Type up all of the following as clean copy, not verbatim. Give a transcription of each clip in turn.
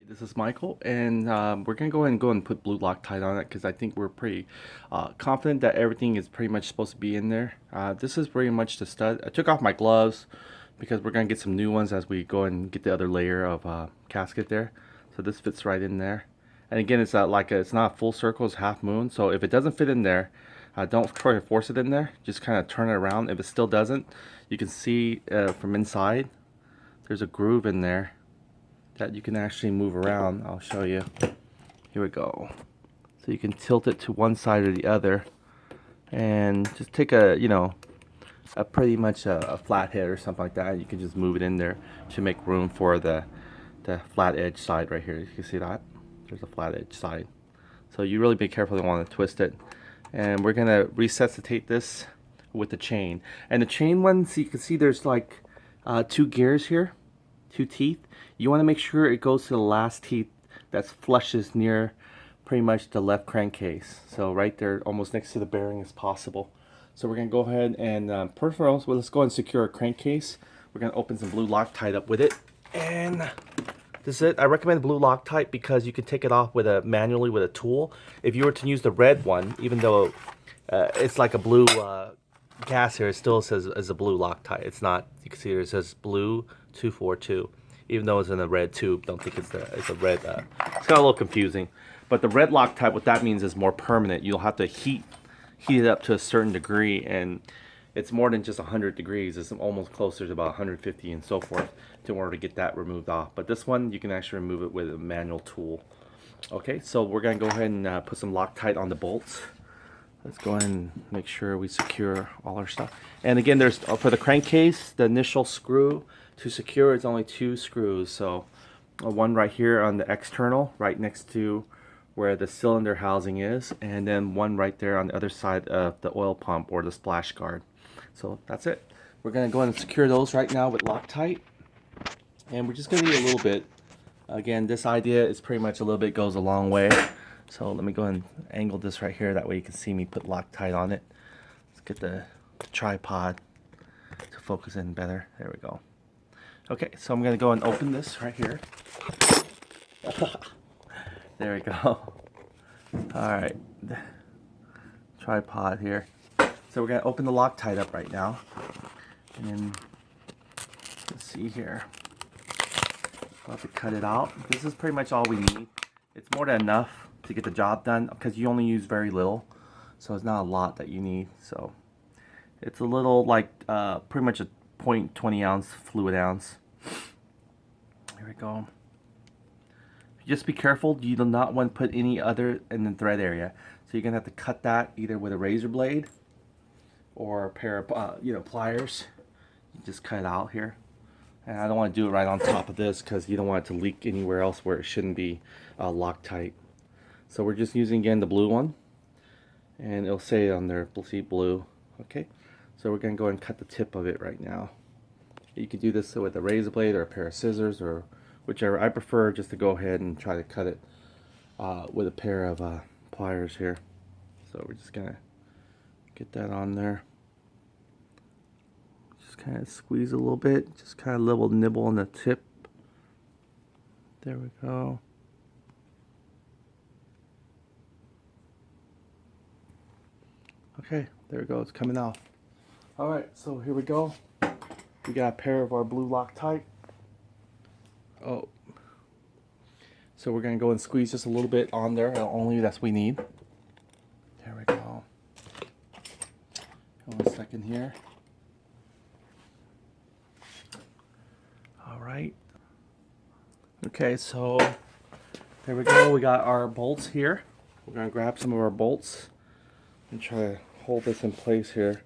This is Michael, and we're gonna go and put blue Loctite on it because I think we're pretty confident that everything is pretty much supposed to be in there. This is pretty much the stud. I took off my gloves because we're gonna get some new ones as we go and get the other layer of gasket there. So this fits right in there. And again, it's it's not a full circle; it's half moon. So if it doesn't fit in there, don't try to force it in there. Just kind of turn it around. If it still doesn't, you can see from inside there's a groove in there that you can actually move around. I'll show you. Here we go. So you can tilt it to one side or the other and just take a pretty much a flat head or something like that. You can just move it in there to make room for the flat edge side right here. You can see that? There's a flat edge side. So you really be careful, you don't want to twist it. And we're gonna resuscitate this with the chain. And the chain ones, you can see there's like two gears here, two teeth. You want to make sure it goes to the last teeth that's flushes near pretty much the left crankcase. So right there, almost next to the bearing as possible. So we're going to go ahead and first of all, let's go and secure a crankcase. We're going to open some blue Loctite up with it. And this is it. I recommend blue Loctite because you can take it off with manually with a tool. If you were to use the red one, even though it's like a blue gas here, it still says as a blue Loctite. It's not. You can see here it says blue 242. Even though it's in a red tube, don't think it's a red. It's kind of a little confusing. But the red Loctite, what that means is more permanent. You'll have to heat it up to a certain degree, and it's more than just 100 degrees. It's almost closer to about 150 and so forth in order to get that removed off. But this one, you can actually remove it with a manual tool. Okay, so we're gonna go ahead and put some Loctite on the bolts. Let's go ahead and make sure we secure all our stuff. And again, there's for the crankcase, the initial screw to secure it's only 2 screws. So one right here on the external, right next to where the cylinder housing is, and then one right there on the other side of the oil pump or the splash guard. So that's it. We're gonna go ahead and secure those right now with Loctite, and we're just gonna need a little bit. Again, this idea is pretty much a little bit goes a long way. So let me go ahead and angle this right here. That way you can see me put Loctite on it. Let's get the tripod to focus in better. There we go. Okay, so I'm gonna go and open this right here. There we go. Alright. Tripod here. So we're gonna open the Loctite up right now. And then let's see here. We'll have to cut it out. This is pretty much all we need. It's more than enough to get the job done because you only use very little. So it's not a lot that you need. So it's a little like pretty much a 0.20 ounce fluid ounce. Here we go. Just be careful, you do not want to put any other in the thread area. So you're gonna have to cut that either with a razor blade or a pair of pliers. You just cut it out here. And I don't want to do it right on top of this because you don't want it to leak anywhere else where it shouldn't be Loctite. So we're just using again the blue one, and it'll say on there, see blue. Okay, so we're gonna go and cut the tip of it right now. You could do this with a razor blade or a pair of scissors or whichever. I prefer just to go ahead and try to cut it with a pair of pliers here. So we're just gonna get that on there. Just kind of squeeze a little bit, just kind of little nibble on the tip. There we go. Okay, there we go, it's coming off. Alright, so here we go. We got a pair of our blue Loctite. Oh. So we're going to go and squeeze just a little bit on there. Only that's we need. There we go. 1 second here. Alright. Okay, so there we go. We got our bolts here. We're going to grab some of our bolts and try to hold this in place here.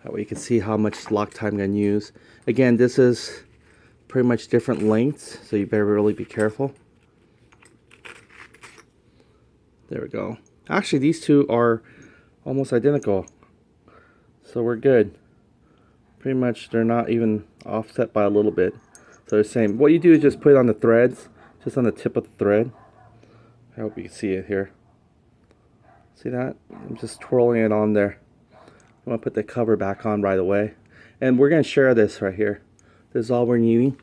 That way you can see how much Loctite I'm going to use. Again, this is pretty much different lengths, so you better really be careful. There we go. Actually, these two are almost identical, so we're good. Pretty much they're not even offset by a little bit, so they're the same. What you do is just put it on the threads, just on the tip of the thread. I hope you can see it here. See that? I'm just twirling it on there. I'm going to put the cover back on right away. And we're going to share this right here. This is all we're needing.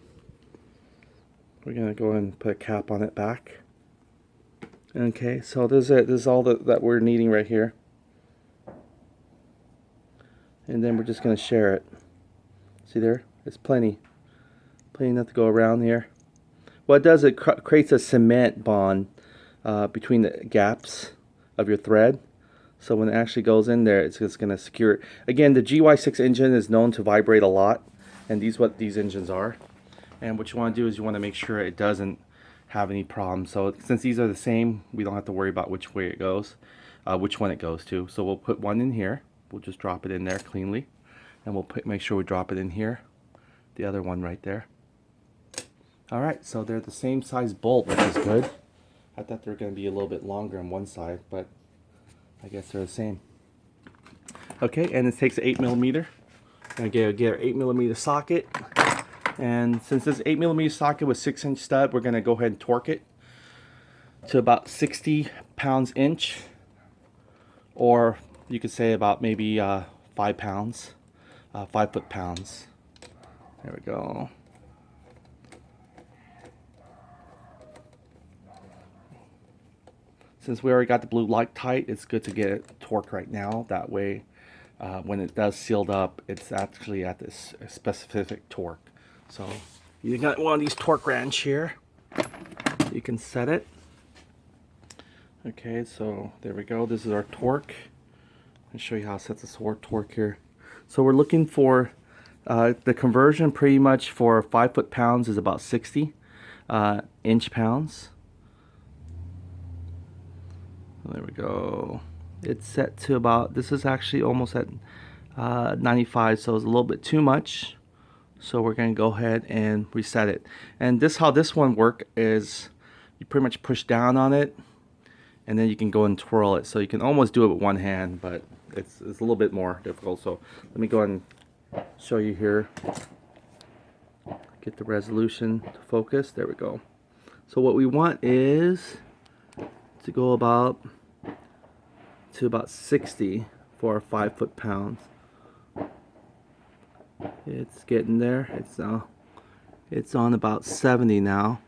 We're gonna go ahead and put a cap on it back. Okay, so this is it. This is all that we're needing right here. And then we're just gonna share it. See there? It's plenty enough to go around here. What it does, it creates a cement bond between the gaps of your thread. So when it actually goes in there, it's just gonna secure it. Again, the GY6 engine is known to vibrate a lot, and these what these engines are. And what you want to do is you want to make sure it doesn't have any problems. So since these are the same, we don't have to worry about which way it goes, which one it goes to. So we'll put one in here. We'll just drop it in there cleanly, and we'll make sure we drop it in here. The other one right there. All right, so they're the same size bolt, which is good. I thought they were going to be a little bit longer on one side, but I guess they're the same. Okay, and it takes an 8mm. I'm gonna get our 8mm socket. And since this 8mm socket with 6-inch stud, we're going to go ahead and torque it to about 60 pounds inch, or you could say about maybe 5 pounds, 5 foot-pounds. There we go. Since we already got the blue Loctite, it's good to get it torqued right now. That way, when it does sealed up, it's actually at this specific torque. So you got one of these torque wrench here. You can set it. Okay, so there we go. This is our torque. I'll show you how to set this torque here. So we're looking for the conversion pretty much for 5 foot-pounds is about 60 inch-pounds. There we go. It's set to about, this is actually almost at 95, so it's a little bit too much. So we're going to go ahead and reset it. And this, how this one works is you pretty much push down on it, and then you can go and twirl it. So you can almost do it with one hand, but it's a little bit more difficult. So let me go ahead and show you here. Get the resolution to focus. There we go. So what we want is to go about 60 for 5 foot-pounds. It's getting there. It's on about 70 now.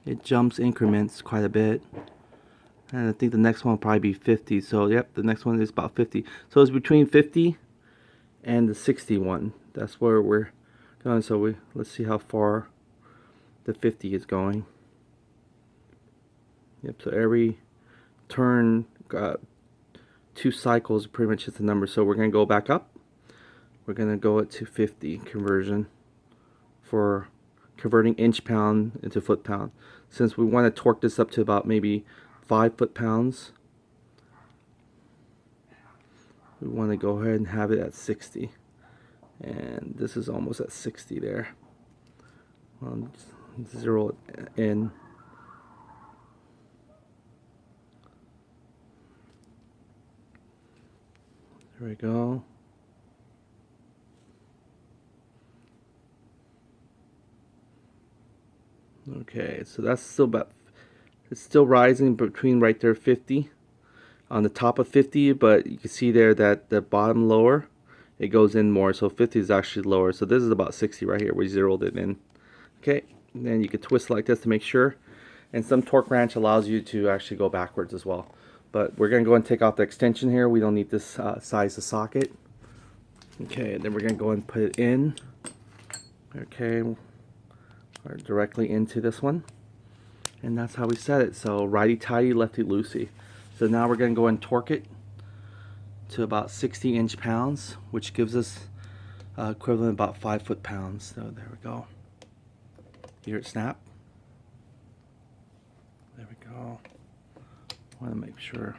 It jumps increments quite a bit, and I think the next one will probably be 50. So yep, the next one is about 50. So it's between 50 and the 61. That's where we're going. So let's see how far the 50 is going. Yep. So every turn, 2 cycles pretty much is the number. So we're gonna go back up. We're going to go at 250 conversion for converting inch-pound into foot-pound. Since we want to torque this up to about maybe 5 foot-pounds, we want to go ahead and have it at 60. And this is almost at 60 there. I'll just zero it in. There we go. Okay, so that's still about, it's still rising between right there 50 on the top of 50, but you can see there that the bottom lower, it goes in more, so 50 is actually lower. So this is about 60 right here. We zeroed it in. Okay, and then you can twist like this to make sure, and some torque wrench allows you to actually go backwards as well. But we're going to go and take off the extension here. We don't need this size of socket. Okay, and then we're going to go and put it in. Okay, or directly into this one, and that's how we set it. So righty tighty, lefty loosey. So now we're going to go and torque it to about 60 inch-pounds, which gives us equivalent about 5 foot-pounds. So there we go. Hear it snap. There we go. I want to make sure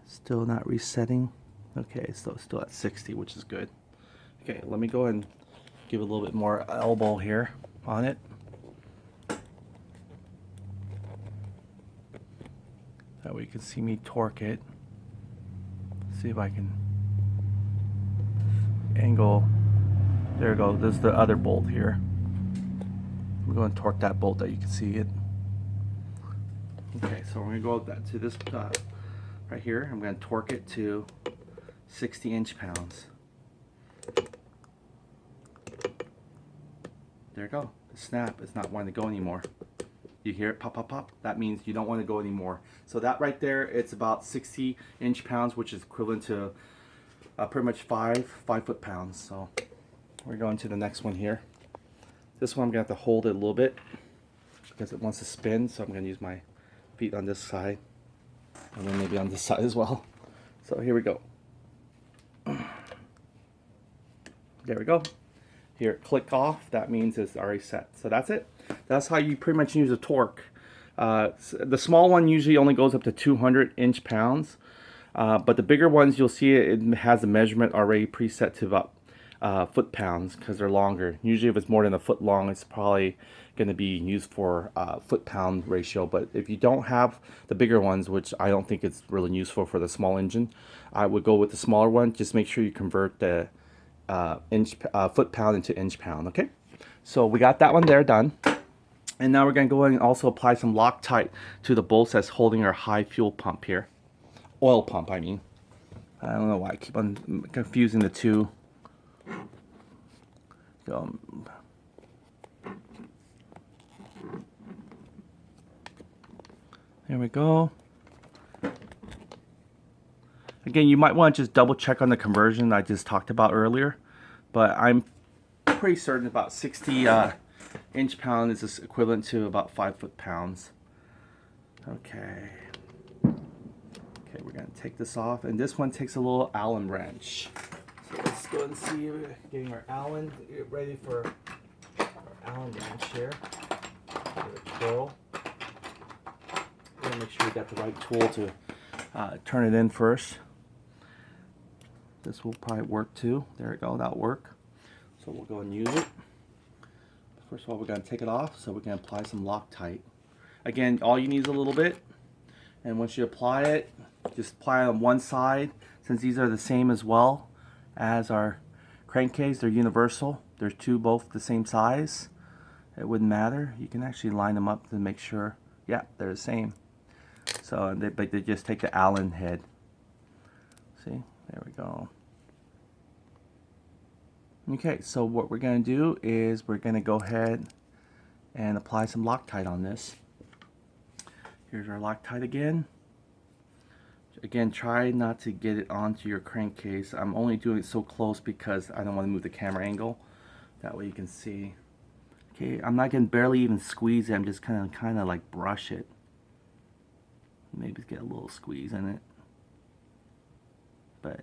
it's still not resetting. Okay, so it's still at 60, which is good. Okay, let me go and give a little bit more elbow here on it. That way you can see me torque it. See if I can angle. There we go. This is the other bolt here. We're going to torque that bolt that you can see it. Okay, so we're going to go that to this right here. I'm going to torque it to 60 inch-pounds. There you go. The snap is not wanting to go anymore. You hear it pop, pop, pop. That means you don't want to go anymore. So that right there, it's about 60 inch-pounds, which is equivalent to pretty much 5 foot-pounds. So we're going to the next one here. This one I'm gonna have to hold it a little bit because it wants to spin. So I'm gonna use my feet on this side and then maybe on this side as well. So here we go. There we go. Here, click off. That means it's already set. So that's it. That's how you pretty much use a torque. The small one usually only goes up to 200 inch-pounds, but the bigger ones, you'll see it has a measurement already preset to about foot-pounds because they're longer. Usually if it's more than a foot long, it's probably going to be used for foot-pound ratio. But if you don't have the bigger ones, which I don't think it's really useful for the small engine, I would go with the smaller one. Just make sure you convert the foot-pound into inch-pound. Okay, so we got that one there done. And now we're going to go in and also apply some Loctite to the bolts that's holding our high fuel pump here. Oil pump, I mean. I don't know why I keep on confusing the two. So, there we go. Again, you might want to just double check on the conversion I just talked about earlier. But I'm pretty certain about 60 inch-pound is equivalent to about 5 foot-pounds. Okay. Okay, we're gonna take this off, and this one takes a little Allen wrench. So let's go and see, getting our Allen, get ready for our Allen wrench here. Give it a twirl. Make sure you got the right tool to turn it in first. This will probably work too. There we go, that'll work. So we'll go and use it. First of all, we're going to take it off, so we can apply some Loctite. Again, all you need is a little bit, and once you apply it, just apply it on one side. Since these are the same as well as our crankcase, they're universal. There's two both the same size. It wouldn't matter. You can actually line them up to make sure, yeah, they're the same. So, but they just take the Allen head. See, there we go. Okay, so what we're going to do is we're going to go ahead and apply some Loctite on this. Here's our Loctite again. Again, try not to get it onto your crankcase. I'm only doing it so close because I don't want to move the camera angle. That way you can see. Okay, I'm not going to barely even squeeze it. I'm just kind of like brush it. Maybe get a little squeeze in it. But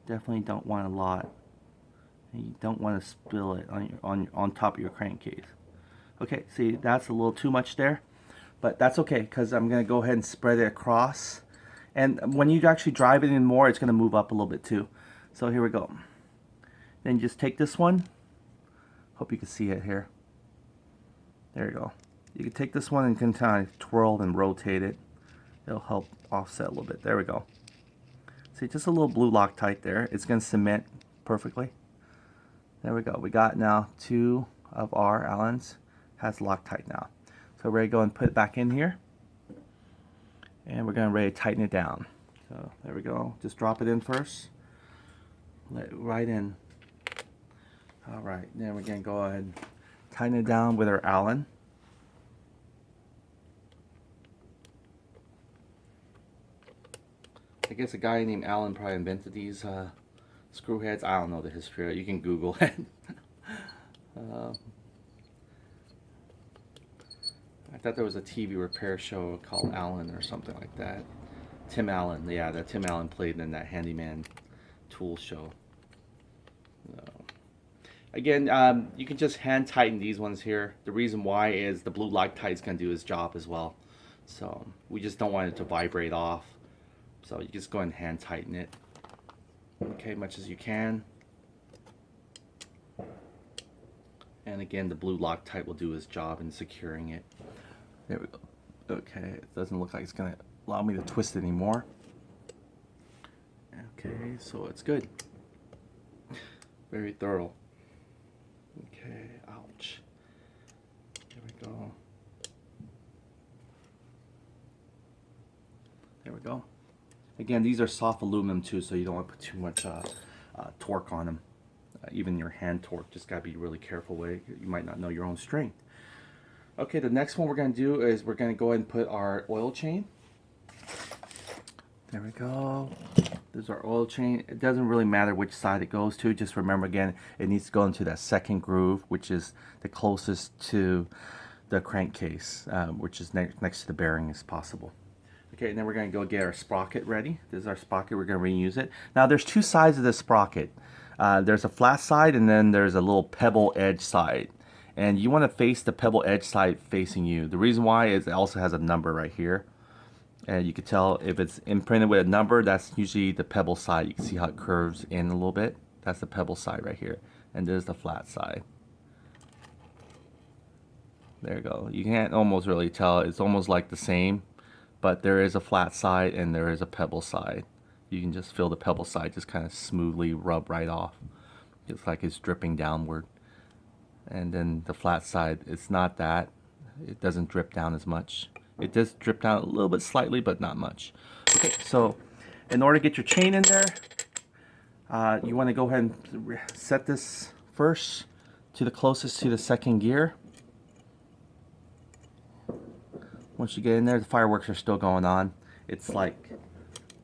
definitely don't want a lot. And you don't want to spill it on top of your crankcase. Okay, see, that's a little too much there, but that's okay because I'm going to go ahead and spread it across. And when you actually drive it in more, it's going to move up a little bit too. So here we go. Then just take this one. Hope you can see it here. There you go. You can take this one and can kind of twirl and rotate it. It'll help offset a little bit. There we go. See, just a little blue Loctite there. It's going to cement perfectly. There we go. We got now two of our Allens. Has Loctite now. So we're ready to go and put it back in here. And we're going to ready to tighten it down. So there we go. Just drop it in first. Let it right in. Alright, then we're going to go ahead and tighten it down with our Allen. I guess a guy named Allen probably invented these screw heads. I don't know the history. You can Google it. I thought there was a TV repair show called Allen or something like that. Tim Allen, yeah, that Tim Allen played in that handyman tool show. Again, you can just hand tighten these ones here. The reason why is the blue Loctite is going to do his job as well. So we just don't want it to vibrate off. So you just go ahead and hand tighten it. Okay, much as you can. And again, the blue Loctite will do his job in securing it. There we go. Okay, it doesn't look like it's going to allow me to twist it anymore. Okay, so it's good. Very thorough. Okay, ouch. There we go. There we go. Again, these are soft aluminum too, so you don't want to put too much torque on them. even your hand torque. Just gotta be really careful with it. You might not know your own strength. Okay, the next one we're gonna do is we're gonna go ahead and put our oil chain. There we go. There's our oil chain. It doesn't really matter which side it goes to. Just remember again, it needs to go into that second groove, which is the closest to the crankcase, which is next to the bearing as possible. Okay, and then we're going to go get our sprocket ready. This is our sprocket. We're going to reuse it. Now, there's two sides of the sprocket. There's a flat side, and then there's a little pebble edge side. And you want to face the pebble edge side facing you. The reason why is it also has a number right here. And you can tell if it's imprinted with a number, that's usually the pebble side. You can see how it curves in a little bit. That's the pebble side right here. And there's the flat side. There you go. You can't almost really tell. It's almost like the same, but there is a flat side and there is a pebble side. You can just feel the pebble side just kind of smoothly rub right off. It's like it's dripping downward. And then the flat side, it's not that. It doesn't drip down as much. It does drip down a little bit slightly, but not much. Okay, so in order to get your chain in there, you want to go ahead and set this first to the closest to the second gear. Once you get in there, the fireworks are still going on. It's like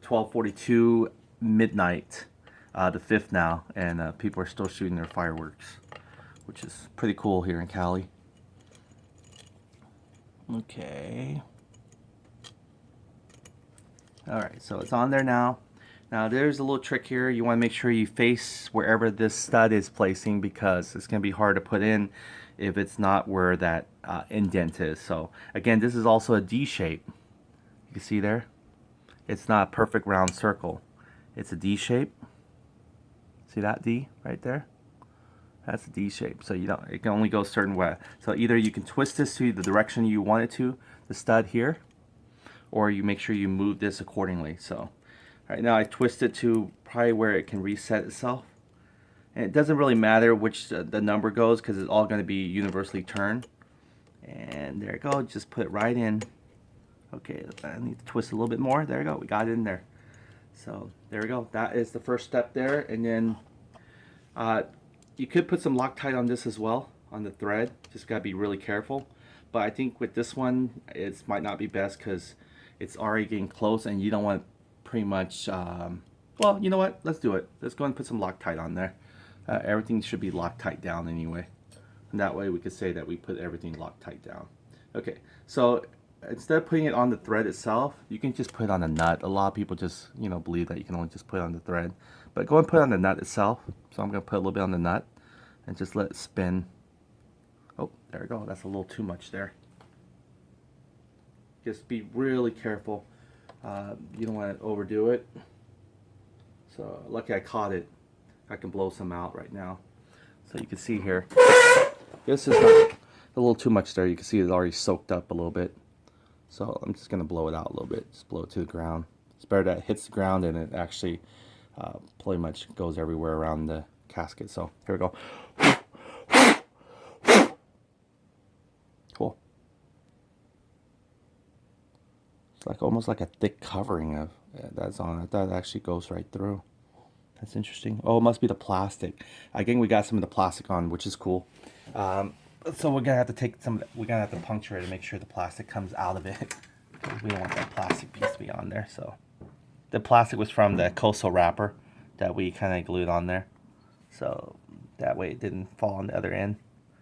12:42 midnight, the 5th now, and people are still shooting their fireworks, which is pretty cool here in Cali. Okay. Alright, so it's on there now. Now there's a little trick here. You want to make sure you face wherever this stud is placing, because it's going to be hard to put in if it's not where that indent is. So again, this is also a D shape. You can see there, it's not a perfect round circle. It's a D shape. See that D right there? That's a D shape. So you don't, it can only go a certain way. So either you can twist this to the direction you want it to, the stud here, or you make sure you move this accordingly. So right now I twist it to probably where it can reset itself. And it doesn't really matter which the number goes, because it's all going to be universally turned. And there you go, just put it right in. Okay, I need to twist a little bit more. There you go, we got it in there. So there we go, that is the first step there. And then you could put some Loctite on this as well, on the thread. Just got to be really careful. But I think with this one, it might not be best because it's already getting close and you don't want pretty much, well, you know what? Let's do it. Let's go and put some Loctite on there. Everything should be Loctite down anyway. And that way we could say that we put everything Loctite down. Okay, so instead of putting it on the thread itself, you can just put it on a nut. A lot of people just, you know, believe that you can only just put it on the thread. But go and put it on the nut itself. So I'm going to put a little bit on the nut and just let it spin. Oh, there we go. That's a little too much there. Just be really careful. You don't want to overdo it. So lucky I caught it. I can blow some out right now. So you can see here. This is not a little too much there. You can see it's already soaked up a little bit. So I'm just going to blow it out a little bit. Just blow it to the ground. It's better that it hits the ground and it actually pretty much goes everywhere around the casket. So here we go. Cool. It's like almost like a thick covering of that's on it. That actually goes right through. That's interesting. Oh, it must be the plastic. Again, we got some of the plastic on, which is cool. So we're gonna have to take some. We're gonna have to puncture it to make sure the plastic comes out of it. We don't want that plastic piece to be on there. So the plastic was from the Coastal wrapper that we kind of glued on there. So that way it didn't fall on the other end.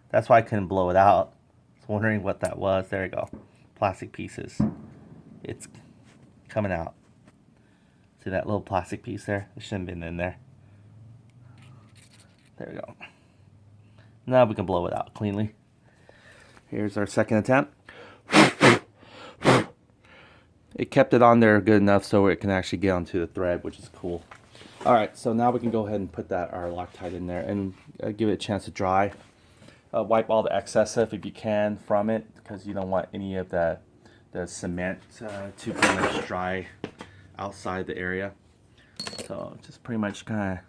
That's why I couldn't blow it out. I was wondering what that was. There you go. Plastic pieces. It's coming out. See that little plastic piece there? It shouldn't have been in there. There we go. Now we can blow it out cleanly. Here's our second attempt. It kept it on there good enough so it can actually get onto the thread, which is cool. Alright, so now we can go ahead and put our Loctite in there and give it a chance to dry. Wipe all the excess stuff if you can from it, because you don't want any of the cement to pretty much dry outside the area. So just pretty much kind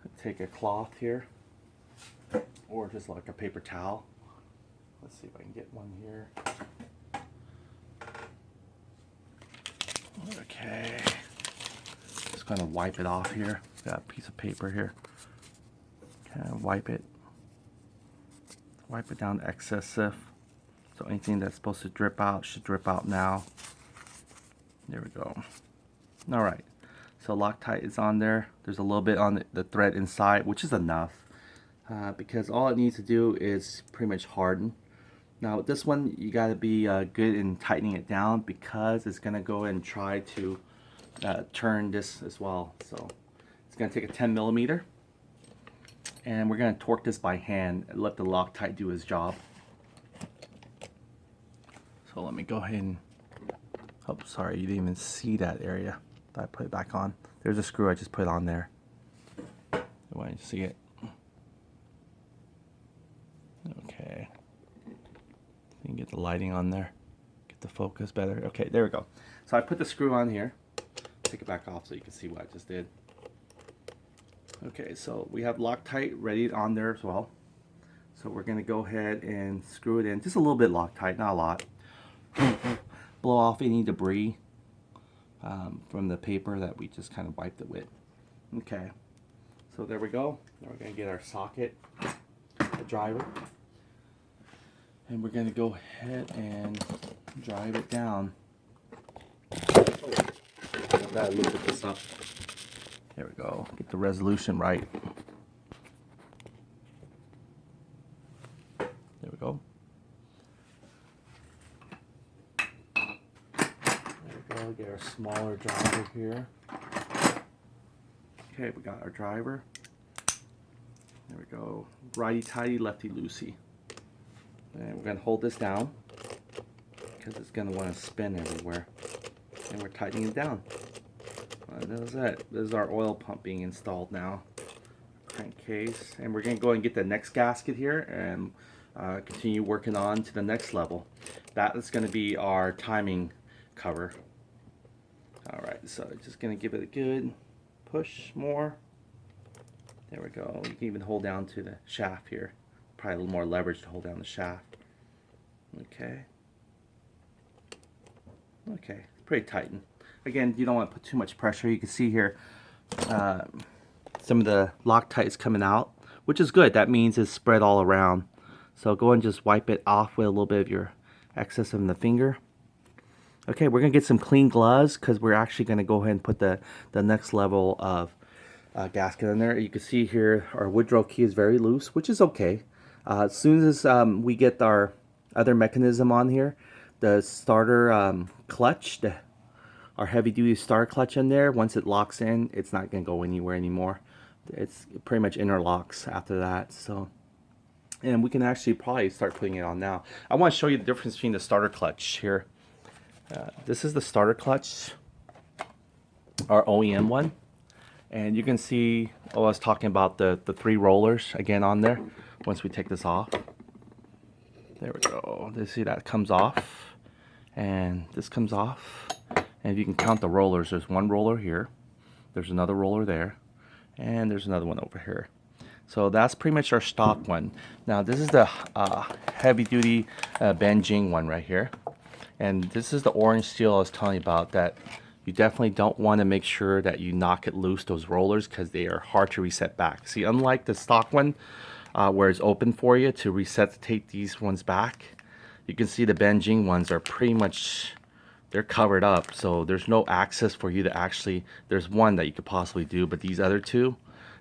of take a cloth here, or just like a paper towel. Let's see if I can get one here. Okay, just gonna wipe it off here. Got a piece of paper here. Kind of wipe it down to excess stuff. So anything that's supposed to drip out should drip out now. There we go. All right, so Loctite is on there. There's a little bit on the thread inside, which is enough because all it needs to do is pretty much harden. Now with this one, you got to be good in tightening it down because it's gonna go and try to turn this as well. So it's gonna take a 10mm, and we're gonna torque this by hand and let the Loctite do his job. So let me go ahead and, oh sorry, you didn't even see that area that I put it back on. There's a screw I just put on there. You want to see it? Okay. You can get the lighting on there. Get the focus better. Okay, there we go. So I put the screw on here. Take it back off so you can see what I just did. Okay, so we have Loctite ready on there as well. So we're gonna go ahead and screw it in. Just a little bit Loctite, not a lot. Blow off any debris from the paper that we just kind of wiped it with. Okay, so there we go. Now we're gonna get our socket, the driver, and we're gonna go ahead and drive it down. Gotta look at this up. There we go. Get the resolution right. There we go. There we go. Get our smaller driver here. Okay, we got our driver. There we go. Righty tighty, lefty loosey. And we're gonna hold this down because it's gonna want to spin everywhere. And we're tightening it down. That's it. This is our oil pump being installed now. Crankcase, and we're gonna go and get the next gasket here and continue working on to the next level. That is gonna be our timing cover. All right, so just gonna give it a good push more. There we go. You can even hold down to the shaft here. Probably a little more leverage to hold down the shaft. Okay. Okay, pretty tightened. Again, you don't want to put too much pressure. You can see here some of the Loctite is coming out, which is good. That means it's spread all around. So go and just wipe it off with a little bit of your excess in the finger. Okay, we're going to get some clean gloves because we're actually going to go ahead and put the next level of gasket in there. You can see here our Woodrow key is very loose, which is okay. As soon as we get our other mechanism on here, the starter clutch, our heavy duty starter clutch in there, once it locks in, it's not going to go anywhere anymore. It's pretty much interlocks after that. So, and we can actually probably start putting it on now. I want to show you the difference between the starter clutch here. This is the starter clutch, our OEM one. And you can see, I was talking about the 3 rollers again on there. Once we take this off, there we go. You see that comes off, and this comes off. And if you can count the rollers, there's 1 roller here, there's another roller there, and there's another one over here. So that's pretty much our stock one. Now this is the heavy duty Benjing one right here. And this is the orange steel I was telling you about, that you definitely don't want to make sure that you knock it loose, those rollers, because they are hard to reset back. See, unlike the stock one where it's open for you to resuscitate these ones back, you can see the Benjing ones are pretty much, they're covered up, so there's no access for you to actually, there's one that you could possibly do, but these other 2,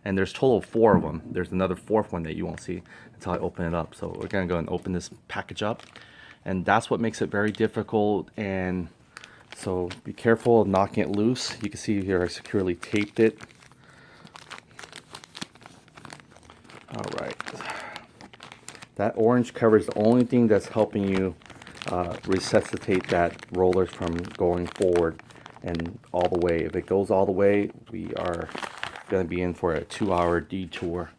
and there's total 4 of them. There's another 4th one that you won't see until I open it up. So we're gonna go and open this package up, and that's what makes it very difficult. And so be careful of knocking it loose. You can see here I securely taped it. All right, that orange cover is the only thing that's helping you resuscitate that rollers from going forward and all the way. If it goes all the way, we are going to be in for a 2-hour detour.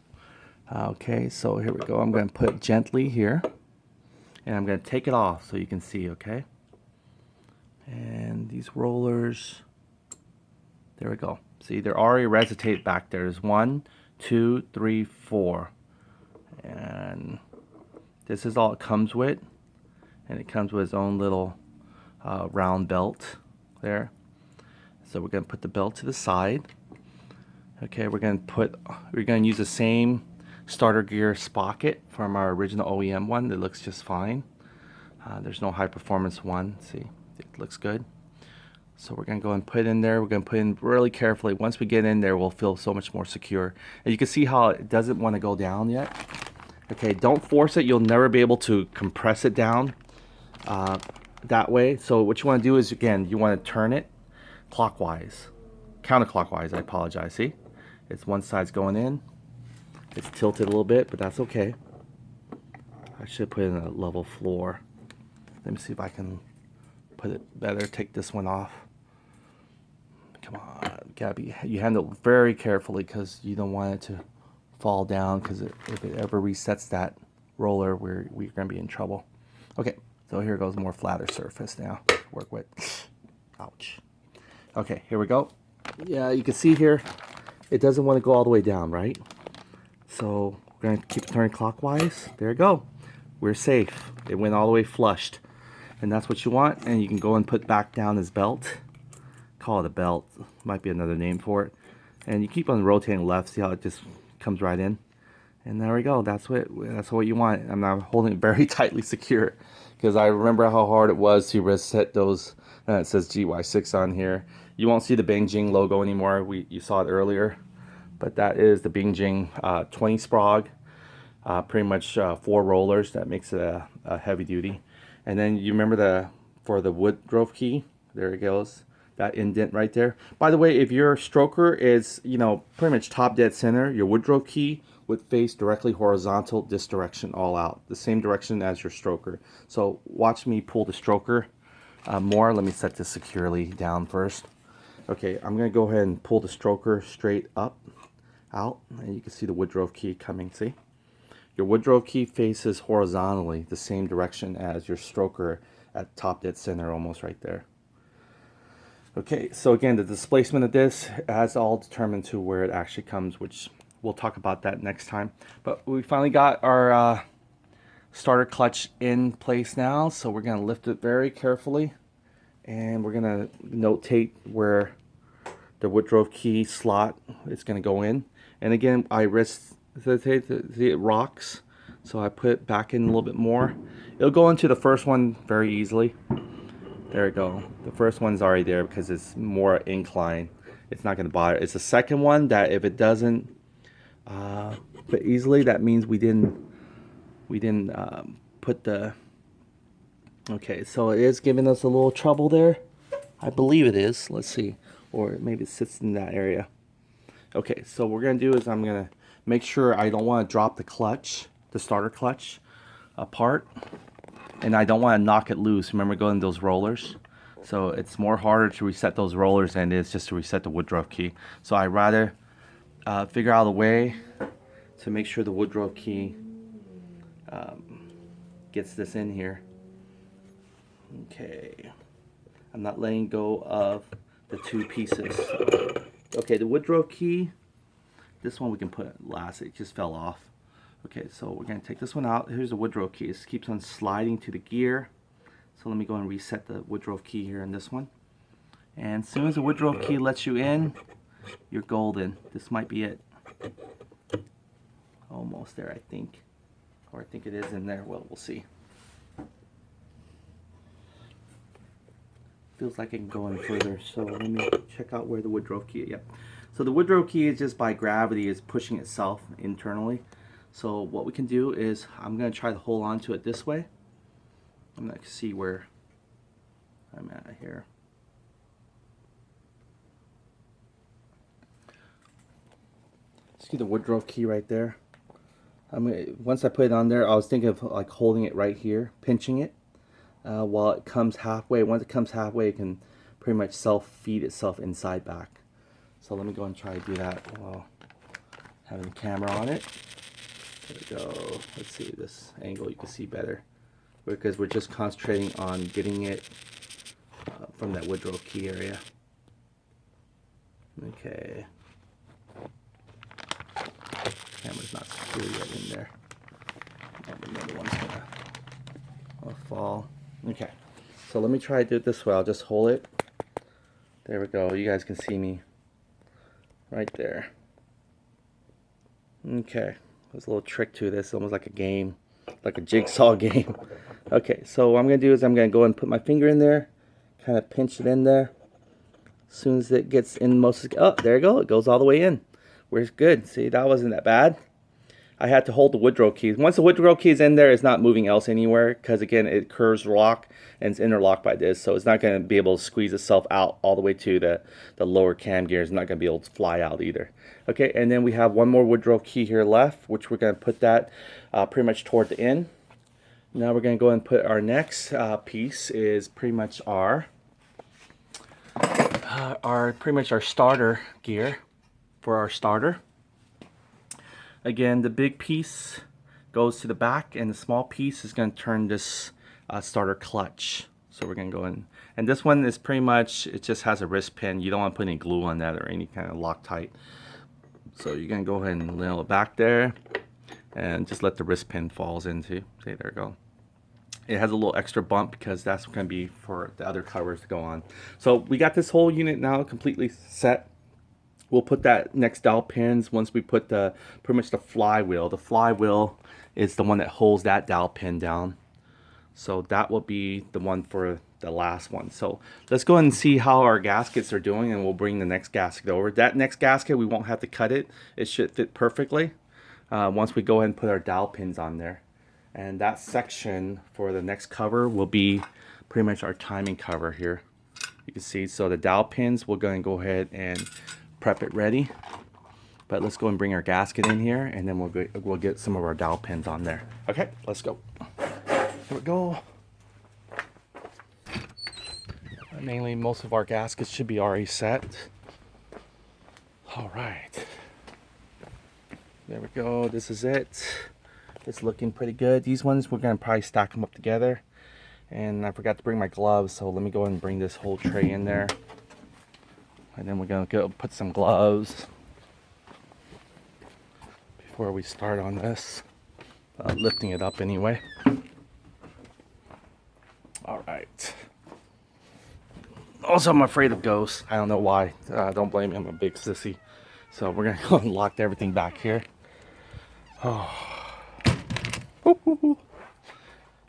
Okay, so here we go. I'm going to put it gently here, and I'm going to take it off so you can see. Okay, and these rollers, there we go. See, they're already resuscitated back there. There's 1, 2, 3, 4, and this is all it comes with. And it comes with its own little round belt there. So we're going to put the belt to the side. Okay, we're going to use the same starter gear sprocket from our original OEM one that looks just fine. There's no high performance one. See, it looks good. So we're going to go and put it in there. We're going to put it in really carefully. Once we get in there, we'll feel so much more secure. And you can see how it doesn't want to go down yet. Okay, don't force it. You'll never be able to compress it down that way. So what you want to do is, again, you want to turn it clockwise. Counterclockwise, I apologize. See? It's one side's going in. It's tilted a little bit, but that's okay. I should put it in a level floor. Let me see if I can put it better. Take this one off. Come on, Gabby. You handle it very carefully because you don't want it to fall down, because if it ever resets that roller, we're going to be in trouble. Okay, so here goes more flatter surface now to work with. Ouch. Okay, here we go. Yeah, you can see here, it doesn't want to go all the way down, right? So we're going to keep turning clockwise. There you go. We're safe. It went all the way flushed. And that's what you want. And you can go and put back down this belt. Call it a belt. Might be another name for it. And you keep on rotating left. See how it just comes right in? And there we go. That's what you want. I'm now holding it very tightly secure, because I remember how hard it was to reset those. It says GY6 on here. You won't see the Bingjing logo anymore. You saw it earlier. But that is the Bingjing 20 Sprog, pretty much 4 rollers. That makes it a heavy duty. And then you remember for the Woodruff key, there it goes, that indent right there. By the way, if your stroker is, pretty much top dead center, your Woodruff key would face directly horizontal this direction all out, the same direction as your stroker. So watch me pull the stroker more. Let me set this securely down first. Okay, I'm going to go ahead and pull the stroker straight up. Out, and you can see the Woodruff key coming. See, your Woodruff key faces horizontally the same direction as your stroker at top dead center, almost right there. Okay, so again, the displacement of this has all determined to where it actually comes, which we'll talk about that next time. But we finally got our starter clutch in place now, so we're going to lift it very carefully, and we're going to notate where the Woodruff key slot is going to go in. And again, I see it rocks, so I put it back in a little bit more. It'll go into the first one very easily. There we go. The first one's already there because it's more incline. It's not going to bother. It's the second one that if it doesn't fit easily, that means we didn't put the. Okay, so it is giving us a little trouble there. I believe it is. Let's see, or maybe it sits in that area. Okay, so what we're going to do is I'm going to make sure I don't want to drop the clutch, the starter clutch, apart. And I don't want to knock it loose. Remember going those rollers? So it's more harder to reset those rollers than it is just to reset the Woodruff key. So I'd rather figure out a way to make sure the Woodruff key gets this in here. Okay. I'm not letting go of the 2 pieces. Okay, the Woodruff key, this one we can put last. It just fell off. Okay, so we're going to take this one out. Here's the Woodruff key. It keeps on sliding to the gear. So let me go and reset the Woodruff key here in this one. And as soon as the Woodruff key lets you in, you're golden. This might be it. Almost there, I think. Or I think it is in there. Well, we'll see. Feels like it can go any further, so let me check out where the Woodruff key is. Yep. So the Woodruff key is just by gravity is pushing itself internally. So what we can do is I'm going to try to hold on to it this way. I'm going to see where I'm at here. See the Woodruff key right there? Once I put it on there, I was thinking of like holding it right here, pinching it. While it comes halfway. Once it comes halfway, it can pretty much self-feed itself inside back. So let me go and try to do that while having the camera on it. There we go. Let's see this angle, you can see better. Because we're just concentrating on getting it from that Woodruff key area. Okay. Camera's not secure yet in there. And another one's gonna fall. Okay, so let me try to do it this way. I'll just hold it. There we go. You guys can see me right there. Okay, There's a little trick to this, almost like a game, like a jigsaw game. Okay, so what I'm going to do is I'm going to go and put my finger in there, kind of pinch it in there. As soon as it gets in most of the, oh, there you go, it goes all the way in. We're good. See, that wasn't that bad. I had to hold the Woodrow keys. Once the Woodrow key is in there, it's not moving else anywhere because, again, it curves lock and it's interlocked by this. So it's not going to be able to squeeze itself out all the way to the lower cam gear. It's not going to be able to fly out either. Okay, and then we have one more Woodrow key here left, which we're going to put that pretty much toward the end. Now we're going to go and put our next piece is pretty much our starter gear for our starter. Again, the big piece goes to the back, and the small piece is going to turn this starter clutch. So we're going to go in, and this one is pretty much, it just has a wrist pin. You don't want to put any glue on that or any kind of Loctite. So you're going to go ahead and nail it back there, and just let the wrist pin falls into. See, there we go. It has a little extra bump because that's going to be for the other covers to go on. So we got this whole unit now completely set. We'll put that next dowel pins once we put the pretty much the flywheel. The flywheel is the one that holds that dowel pin down. So that will be the one for the last one. So let's go ahead and see how our gaskets are doing, and we'll bring the next gasket over. That next gasket, we won't have to cut it. It should fit perfectly once we go ahead and put our dowel pins on there. And that section for the next cover will be pretty much our timing cover here. You can see, so the dowel pins, we're going to go ahead and prep it ready. But let's go and bring our gasket in here, and then we'll get some of our dowel pins on there. Okay, let's go. Here we go. Mainly, most of our gaskets should be already set. All right. There we go. This is it. It's looking pretty good. These ones, we're going to probably stack them up together. And I forgot to bring my gloves, so let me go and bring this whole tray in there. And then we're going to go put some gloves before we start on this. Lifting it up anyway. All right. Also, I'm afraid of ghosts. I don't know why. Don't blame me. I'm a big sissy. So we're going to go and lock everything back here. Oh.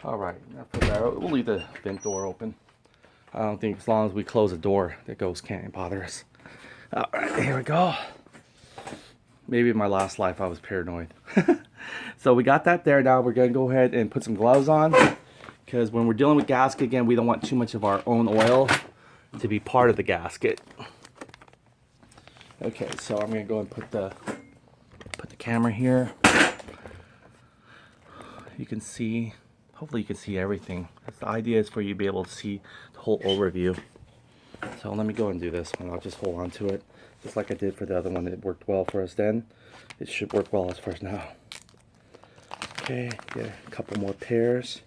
All right. After that, we'll leave the vent door open. I don't think as long as we close the door, the ghost can't bother us. All right, here we go. Maybe in my last life I was paranoid. So we got that there. Now we're going to go ahead and put some gloves on, because when we're dealing with gasket, again, we don't want too much of our own oil to be part of the gasket. Okay, so I'm going to go and put the camera here. You can see, hopefully you can see everything. The idea is for you to be able to see the whole overview. So let me go and do this one. I'll just hold on to it, just like I did for the other one. It worked well for us then. It should work well as far as now. Okay, get a couple more pairs.